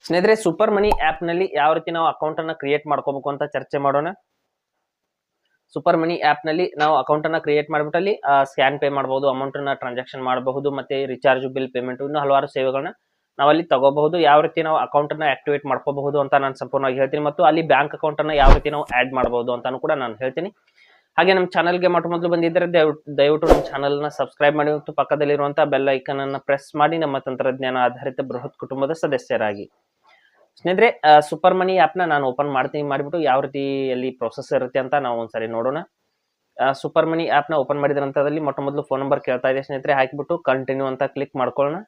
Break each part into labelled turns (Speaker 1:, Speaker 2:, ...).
Speaker 1: ಸ್ನೇಹಿತರೆ, super money app ನಲ್ಲಿ ಯಾವ ರೀತಿ ನಾವು ಅಕೌಂಟ್ ಅನ್ನ ಕ್ರಿಯೇಟ್ ಮಾಡ್ಕೋಬೇಕು ಅಂತ ಚರ್ಚೆ ಮಾಡೋಣ. ಸೂಪರ್ ಮನಿ ಆಪ್ ನಲ್ಲಿ ನಾವು ಅಕೌಂಟ್ ಅನ್ನ ಕ್ರಿಯೇಟ್ ಮಾಡ್ಬಿಟ್ಟು ಅಲ್ಲಿ ಸ್ಕ್ಯಾನ್ ಪೇ ಮಾಡಬಹುದು, ಅಮೌಂಟ್ ಅನ್ನ ಟ್ರಾನ್ಸಾಕ್ಷನ್ ಮಾಡಬಹುದು, ಮತ್ತೆ ರಿಚಾರ್ಜ್ ಬಿಲ್ ಪೇಮೆಂಟ್ ಇನ್ನು ಹಲವಾರು ಸೇವೆಗಳನ್ನ ನಾವು ಅಲ್ಲಿ ತಗೋಬಹುದು. ಯಾವ ರೀತಿ ನಾವು ಅಕೌಂಟ್ ಅನ್ನ ಆಕ್ಟಿವೇಟ್ ಮಾಡ್ಕೋಬಹುದು ಅಂತ ನಾನು ಸಂಪೂರ್ಣವಾಗಿ ಹೇಳ್ತೀನಿ, ಮತ್ತು ಅಲ್ಲಿ ಬ್ಯಾಂಕ್ ಅಕೌಂಟ್ ಅನ್ನ ಯಾವ ರೀತಿ ನಾವು ಆಡ್ ಮಾಡಬಹುದು ಅಂತಾನು ಕೂಡ ನಾನು ಹೇಳ್ತೀನಿ. ಹಾಗೆ ನಮ್ಮ ಚಾನಲ್ಗೆ ಮೊದಲು ಬಂದಿದ್ದರೆ ದಯವಿಟ್ಟು ನಮ್ಮ ಚಾನಲ್ ನ ಸಬ್ಸ್ಕ್ರೈಬ್ ಮಾಡಿ ಮತ್ತು ಪಕ್ಕದಲ್ಲಿರುವಂತಹ ಬೆಲ್ ಐಕನ್ ಅನ್ನ ಪ್ರೆಸ್ ಮಾಡಿ ನಮ್ಮ ತಂತ್ರಜ್ಞಾನ ಆಧಾರಿತ ಬೃಹತ್ ಕುಟುಂಬದ ಸದಸ್ಯರಾಗಿ. ಸ್ನೇಹಿತರೆ, ಸೂಪರ್ ಮನಿ ಆಪ್ ನ ನಾನು ಓಪನ್ ಮಾಡಿಬಿಟ್ಟು ಯಾವ ರೀತಿಯಲ್ಲಿ ಪ್ರೊಸೆಸ್ ಇರುತ್ತೆ ಅಂತ ನಾವು ಒಂದ್ಸರಿ ನೋಡೋಣ. ಸೂಪರ್ ಮನಿ ಆಪ್ ನ ಓಪನ್ ಮಾಡಿದ ನಂತರದಲ್ಲಿ ಮೊದಲು ಫೋನ್ ನಂಬರ್ ಕೇಳ್ತಾ ಇದೆ ಸ್ನೇಹಿತರೆ, ಹಾಕಿಬಿಟ್ಟು ಕಂಟಿನ್ಯೂ ಅಂತ ಕ್ಲಿಕ್ ಮಾಡ್ಕೊಳ್ಳೋಣ.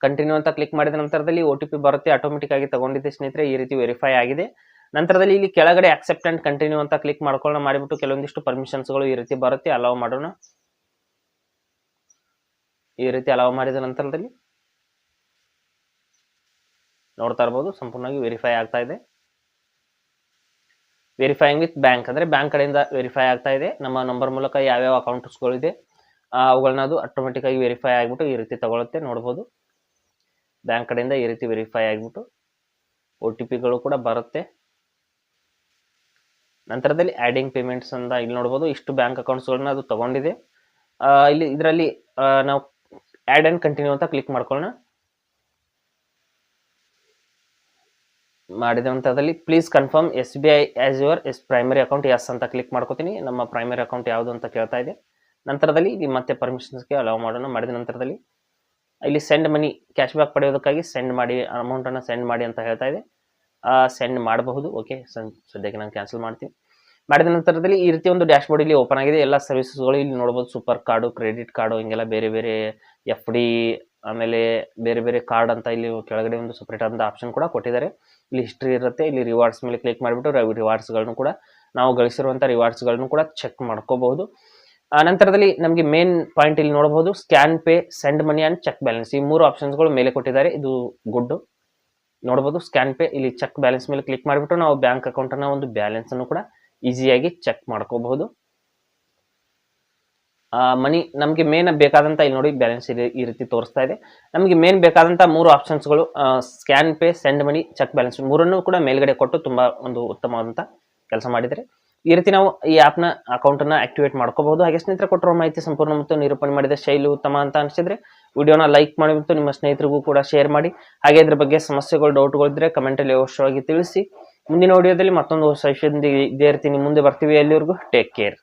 Speaker 1: ಕಂಟಿನ್ಯೂ ಅಂತ ಕ್ಲಿಕ್ ಮಾಡಿದ ನಂತರದಲ್ಲಿ OTP ಬರುತ್ತೆ, ಆಟೋಮೆಟಿಕ್ ಆಗಿ ತಗೊಂಡಿದೆ ಸ್ನೇಹಿತರೆ. ಈ ರೀತಿ ವೆರಿಫೈ ಆಗಿದೆ. ನಂತರದಲ್ಲಿ ಇಲ್ಲಿ ಕೆಳಗಡೆ ಅಕ್ಸೆಪ್ಟ್ ಅಂಡ್ ಕಂಟಿನ್ಯೂ ಅಂತ ಕ್ಲಿಕ್ ಮಾಡ್ಕೊಳ್ಳೋಣ. ಮಾಡಿಬಿಟ್ಟು ಕೆಲವೊಂದಿಷ್ಟು ಪರ್ಮಿಷನ್ಸ್ ಗಳು ಈ ರೀತಿ ಬರುತ್ತೆ, ಅಲೌ ಮಾಡೋಣ. ಈ ರೀತಿ ಅಲೌ ಮಾಡಿದ ನಂತರದಲ್ಲಿ ನೋಡ್ತಾ ಇರಬಹುದು ಸಂಪೂರ್ಣವಾಗಿ ವೆರಿಫೈ ಆಗ್ತಾ ಇದೆ. ವೆರಿಫೈಯಿಂಗ್ ವಿತ್ ಬ್ಯಾಂಕ್ ಅಂದ್ರೆ ಬ್ಯಾಂಕ್ ಕಡೆಯಿಂದ ವೆರಿಫೈ ಆಗ್ತಾ ಇದೆ. ನಮ್ಮ ನಂಬರ್ ಮೂಲಕ ಯಾವ್ಯಾವ ಅಕೌಂಟ್ಸ್ಗಳು ಇದೆ ಅವುಗಳನ್ನ ಅದು ಆಟೋಮೆಟಿಕ್ ಆಗಿ ವೆರಿಫೈ ಆಗಿಬಿಟ್ಟು ಈ ರೀತಿ ತಗೊಳುತ್ತೆ. ನೋಡ್ಬೋದು ಬ್ಯಾಂಕ್ ಕಡೆಯಿಂದ ಈ ರೀತಿ ವೆರಿಫೈ ಆಗಿಬಿಟ್ಟು OTP ಗಳು ಕೂಡ ಬರುತ್ತೆ. ನಂತರದಲ್ಲಿ ಆಡಿಂಗ್ ಪೇಮೆಂಟ್ಸ್ ಅಂತ ಇಲ್ಲಿ ನೋಡ್ಬೋದು, ಇಷ್ಟು ಬ್ಯಾಂಕ್ ಅಕೌಂಟ್ಸ್ಗಳನ್ನ ಅದು ತಗೊಂಡಿದೆ. ಇಲ್ಲಿ ಇದರಲ್ಲಿ ನಾವು ಆಡ್ ಅಂಡ್ ಕಂಟಿನ್ಯೂ ಅಂತ ಕ್ಲಿಕ್ ಮಾಡ್ಕೊಳ್ಳೋಣ. ಮಾಡಿದ ನಂತರದಲ್ಲಿ please confirm SBI as your primary account, yes ಅಂತ ಕ್ಲಿಕ್ ಮಾಡ್ಕೋತೀನಿ. ನಮ್ಮ ಪ್ರೈಮರಿ ಅಕೌಂಟ್ ಯಾವುದು ಅಂತ ಕೇಳ್ತಾ ಇದೆ. ನಂತರದಲ್ಲಿ ಇಲ್ಲಿ ಮತ್ತೆ ಪರ್ಮಿಷನ್ಸ್ಗೆ ಅಲೌ ಮಾಡೋಣ. ಮಾಡಿದ ನಂತರದಲ್ಲಿ ಇಲ್ಲಿ ಸೆಂಡ್ ಮನಿ ಕ್ಯಾಶ್ ಬ್ಯಾಕ್ ಪಡೆಯೋದಕ್ಕಾಗಿ ಸೆಂಡ್ ಮಾಡಿ, ಅಮೌಂಟ್ ಅನ್ನ ಸೆಂಡ್ ಮಾಡಿ ಅಂತ ಹೇಳ್ತಾ ಇದೆ. ಸೆಂಡ್ ಮಾಡಬಹುದು. ಓಕೆ, ಸದ್ಯಕ್ಕೆ ನಾನು ಕ್ಯಾನ್ಸಲ್ ಮಾಡ್ತೀನಿ. ಮಾಡಿದ ನಂತರದಲ್ಲಿ ಈ ರೀತಿ ಒಂದು ಡ್ಯಾಶ್ ಬೋರ್ಡ್ ಇಲ್ಲಿ ಓಪನ್ ಆಗಿದೆ. ಎಲ್ಲ ಸರ್ವಿಸಸ್ಗಳು ಇಲ್ಲಿ ನೋಡಬಹುದು, ಸೂಪರ್ ಕಾರ್ಡು, ಕ್ರೆಡಿಟ್ ಕಾರ್ಡು, ಹಿಂಗೆಲ್ಲ ಬೇರೆ ಬೇರೆ FD, ಆಮೇಲೆ ಬೇರೆ ಬೇರೆ ಕಾರ್ಡ್ ಅಂತ ಇಲ್ಲಿ ಕೆಳಗಡೆ ಒಂದು ಸಪರೇಟ್ ಆದ ಆಪ್ಷನ್ ಕೂಡ ಕೊಟ್ಟಿದ್ದಾರೆ. ಇಲ್ಲಿ ಹಿಸ್ಟ್ರಿ ಇರುತ್ತೆ. ಇಲ್ಲಿ ರಿವಾರ್ಡ್ಸ್ ಮೇಲೆ ಕ್ಲಿಕ್ ಮಾಡಿಬಿಟ್ಟು ರಿವಾರ್ಡ್ಸ್ ಗಳನ್ನು ಕೂಡ ನಾವು ಗಳಿಸಿರುವಂತಹ ರಿವಾರ್ಡ್ಸ್ ಗಳನ್ನು ಕೂಡ ಚೆಕ್ ಮಾಡ್ಕೋಬಹುದು. ನಂತರದಲ್ಲಿ ನಮಗೆ ಮೇನ್ ಪಾಯಿಂಟ್ ಇಲ್ಲಿ ನೋಡಬಹುದು, scan pay, send money and check balance, ಈ 3 ಆಪ್ಷನ್ಸ್ ಗಳು ಮೇಲೆ ಕೊಟ್ಟಿದ್ದಾರೆ. ಇದು ಗುಡ್. ನೋಡಬಹುದು ಸ್ಕ್ಯಾನ್ ಪೇ, ಇಲ್ಲಿ ಚೆಕ್ ಬ್ಯಾಲೆನ್ಸ್ ಮೇಲೆ ಕ್ಲಿಕ್ ಮಾಡಿಬಿಟ್ಟು ನಾವು ಬ್ಯಾಂಕ್ ಅಕೌಂಟ್ ಅನ್ನ ಒಂದು ಬ್ಯಾಲೆನ್ಸ್ ಅನ್ನು ಕೂಡ ಈಸಿಯಾಗಿ ಚೆಕ್ ಮಾಡ್ಕೋಬಹುದು. ಮನಿ ನಮಗೆ ಮೇನ್ ಬೇಕಾದಂತ ಇಲ್ಲಿ ನೋಡಿ ಬ್ಯಾಲೆನ್ಸ್ ಈ ರೀತಿ ತೋರಿಸ್ತಾ ಇದೆ. ನಮಗೆ ಮೇನ್ ಬೇಕಾದಂತ 3 ಆಪ್ಷನ್ಸ್ ಗಳು scan pay, send money, check balance, ಮೂರನ್ನು ಕೂಡ ಮೇಲ್ಗಡೆ ಕೊಟ್ಟು ತುಂಬಾ ಒಂದು ಉತ್ತಮವಾದಂತ ಕೆಲಸ ಮಾಡಿದರೆ ಈ ರೀತಿ ನಾವು ಈ ಆಪ್ ನ ಅಕೌಂಟ್ ಅನ್ನ ಆಕ್ಟಿವೇಟ್ ಮಾಡ್ಕೋಬಹುದು. ಹಾಗೆ ಸ್ನೇಹಿತರೆ, ಕೊಟ್ಟಿರೋ ಮಾಹಿತಿ ಸಂಪೂರ್ಣ ಮತ್ತು ನಿರೂಪಣೆ ಮಾಡಿದ ಶೈಲಿ ಉತ್ತಮ ಅಂತ ಅನಿಸಿದ್ರೆ ವಿಡಿಯೋನ ಲೈಕ್ ಮಾಡಿ ಮತ್ತು ನಿಮ್ಮ ಸ್ನೇಹಿತರಿಗೂ ಕೂಡ ಶೇರ್ ಮಾಡಿ. ಹಾಗೆ ಇದ್ರ ಬಗ್ಗೆ ಸಮಸ್ಯೆಗಳು, ಡೌಟ್ಗಳು ಇದ್ರೆ ಕಮೆಂಟ್ ಅಲ್ಲಿ ಅವಶ್ಯವಾಗಿ ತಿಳಿಸಿ. ಮುಂದಿನ ವಿಡಿಯೋದಲ್ಲಿ ಮತ್ತೊಂದು ಹೊಸ ವಿಷಯದೊಂದಿಗೆ ಇದೇ ರೀತಿ ಮುಂದೆ ಬರ್ತೀವಿ. ಅಲ್ಲಿವರೆಗೂ ಟೇಕ್ ಕೇರ್.